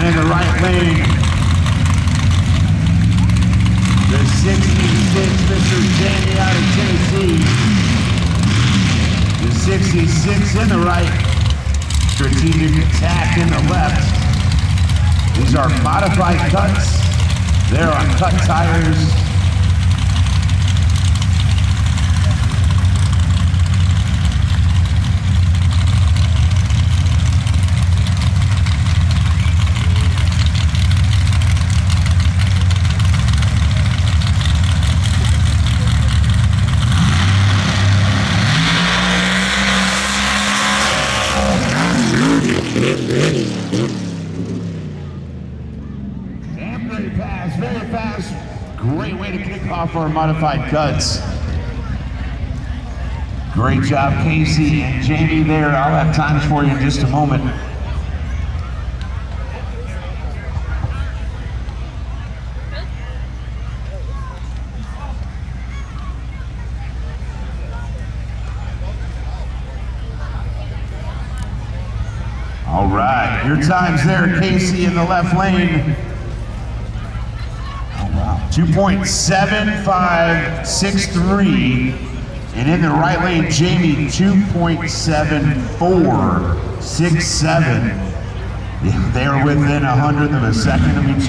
in the right lane, the 66, Mr. Jamie out of Tennessee. The 66 in the right, strategic attack in the left. These are modified cuts. They're on cut tires. And very fast, very fast. Great way to kick off our modified cuts. Great job, Casey and Jamie there. I'll have times for you in just a moment. All right, your time's there, Casey in the left lane. Oh wow, 2.7563. And in the right lane, Jamie, 2.7467. They are within 100th of a second of each other.